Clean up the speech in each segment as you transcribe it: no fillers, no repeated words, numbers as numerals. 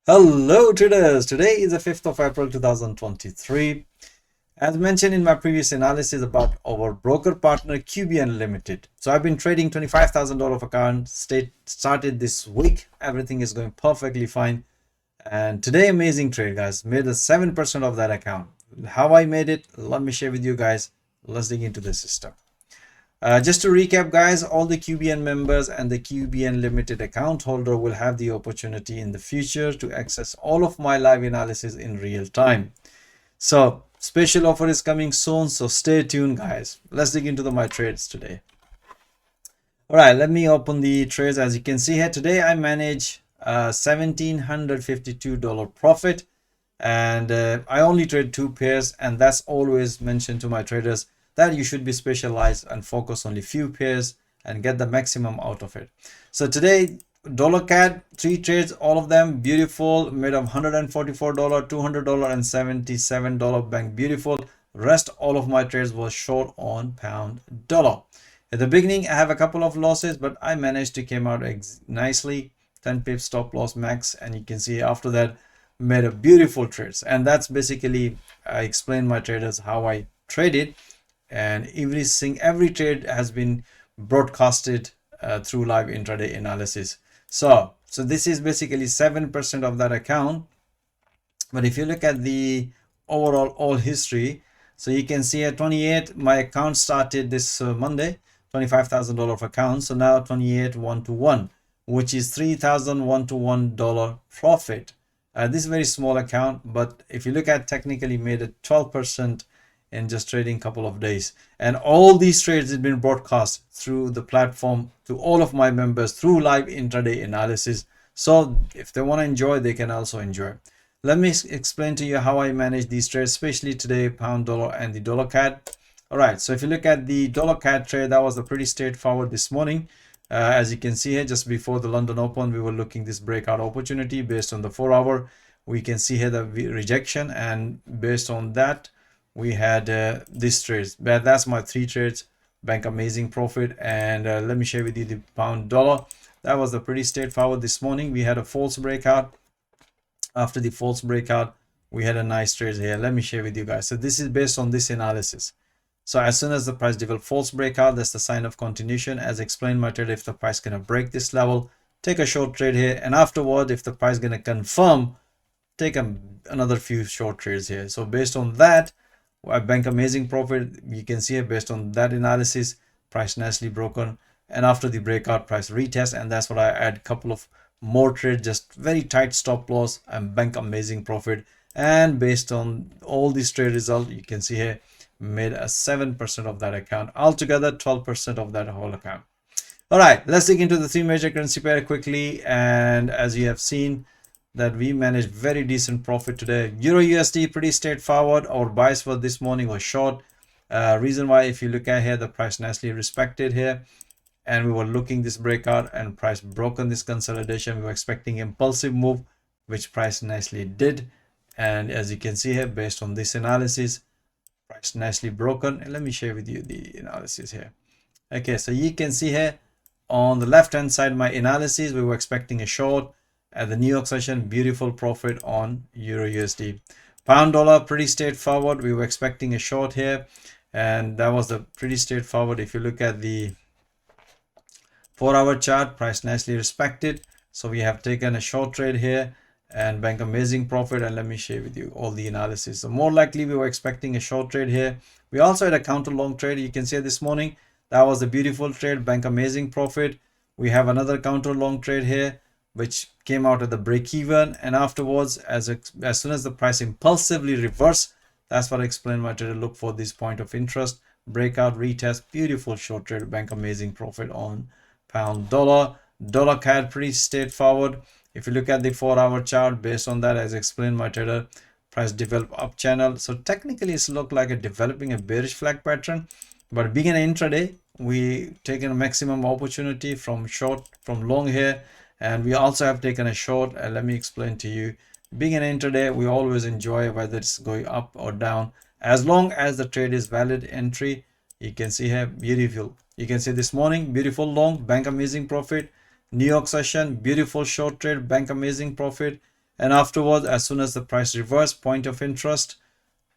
Hello traders, today is the 5th of April 2023. As mentioned in my previous analysis about our broker partner QBN Ltd. So I've been trading $25,000 of account, started this week. Everything is going perfectly fine. And today, amazing trade guys, made a 7% of that account. How I made it, let me share with you guys. Let's dig into the system. Just to recap guys, all the QBN members and the QBN Limited account holder will have the opportunity in the future to access all of my live analysis in real time. So special offer is coming soon, so stay tuned guys. Let's dig into my trades today. All right, let me open the trades. As you can see here, today I manage $1,752 profit, and I only trade 2 pairs, and that's always mentioned to my traders that you should be specialized and focus only few pairs and get the maximum out of it. So today, dollar CAD, 3 trades, all of them beautiful, made of $144, $200 and $77 bank beautiful. Rest all of my trades was short on pound dollar. At the beginning I have a couple of losses, but I managed to came out nicely, 10 pips stop loss max, and you can see after that made a beautiful trades. And that's basically I explain my traders how I traded, and every trade has been broadcasted through live intraday analysis. So this is basically 7% of that account. But if you look at the overall all history, so you can see at 28 my account started this Monday, $25,000 of account. So now 28 1-to-1, which is $3,001-to-$1 profit. This is a very small account, but if you look at technically made a 12% in just trading couple of days. And all these trades have been broadcast through the platform to all of my members through live intraday analysis. So if they want to enjoy, they can also enjoy. Let me explain to you how I manage these trades, especially today, pound dollar and the dollar CAD. All right, so if you look at the dollar CAD trade, that was a pretty straightforward this morning. As you can see here, just before the London Open, we were looking this breakout opportunity based on the 4-hour. We can see here the rejection, and based on that, we had these trades. But that's my 3 trades, bank amazing profit. And let me share with you the pound dollar. That was a pretty straightforward this morning. We had a false breakout. After the false breakout, we had a nice trade here. Let me share with you guys. So this is based on this analysis. So as soon as the price develop false breakout, that's the sign of continuation. As explained my trade, if the price gonna break this level, take a short trade here, and afterward, if the price gonna confirm, take another few short trades here. So based on that, I bank amazing profit. You can see it based on that analysis, price nicely broken, and after the breakout, price retest, and that's what I add a couple of more trades, just very tight stop loss and bank amazing profit. And based on all these trade results, you can see here made a 7% of that account, altogether 12% of that whole account. All right, let's dig into the 3 major currency pair quickly. And as you have seen, that we managed very decent profit today. EURUSD, pretty straightforward. Our buys for this morning was short. Reason why, if you look at here, the price nicely respected here, and we were looking this breakout, and price broken this consolidation. We were expecting impulsive move, which price nicely did. And as you can see here, based on this analysis, price nicely broken. And let me share with you the analysis here. Okay, so you can see here on the left hand side my analysis, we were expecting a short at the New York session, beautiful profit on EURUSD. Pound dollar, pretty straightforward. We were expecting a short here, and that was a pretty straightforward. If you look at the 4-hour chart, price nicely respected. So we have taken a short trade here and bank amazing profit. And let me share with you all the analysis. So more likely we were expecting a short trade here. We also had a counter long trade. You can see this morning, that was a beautiful trade, bank amazing profit. We have another counter long trade here, which came out at the break even, and afterwards, as soon as the price impulsively reversed, that's what I explained my trader look for this point of interest, breakout, retest, beautiful short trade, bank amazing profit on pound dollar. Dollar CAD, pretty straightforward. If you look at the 4-hour chart, based on that, as explained my trader, price develop up channel. So technically it's looked like developing a bearish flag pattern, but being an intraday, we taken a maximum opportunity from long here. And we also have taken a short, and let me explain to you. Being an intraday, we always enjoy whether it's going up or down, as long as the trade is valid entry. You can see here, beautiful. You can see this morning, beautiful long, bank amazing profit. New York session, beautiful short trade, bank amazing profit. and afterwards, as soon as the price reverse, point of interest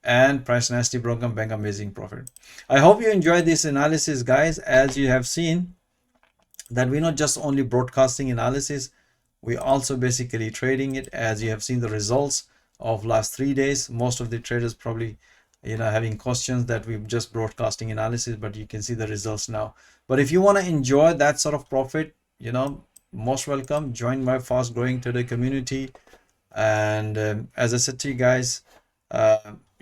and price nasty broken, bank amazing profit. I hope you enjoyed this analysis, guys. As you have seen that we're not just only broadcasting analysis, we also basically trading it. As you have seen the results of last 3 days, most of the traders probably having questions that we're just broadcasting analysis, but you can see the results now. But if you want to enjoy that sort of profit, most welcome, join my fast growing trader community. And as I said to you guys,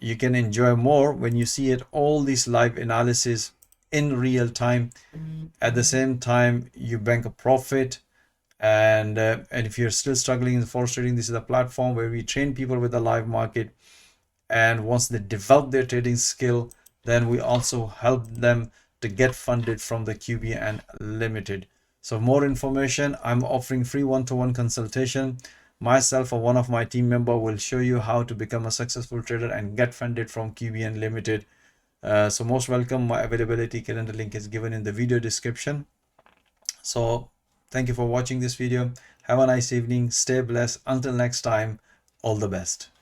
you can enjoy more when you see it all these live analysis in real time. At the same time, you bank a profit. And if you're still struggling in forex trading, this is a platform where we train people with the live market. And once they develop their trading skill, then we also help them to get funded from the QBN Limited. So more information, I'm offering free one-to-one consultation. Myself or one of my team member will show you how to become a successful trader and get funded from QBN Limited. So most welcome. My availability calendar link is given in the video description. So thank you for watching this video. Have a nice evening. Stay blessed. Until next time, all the best.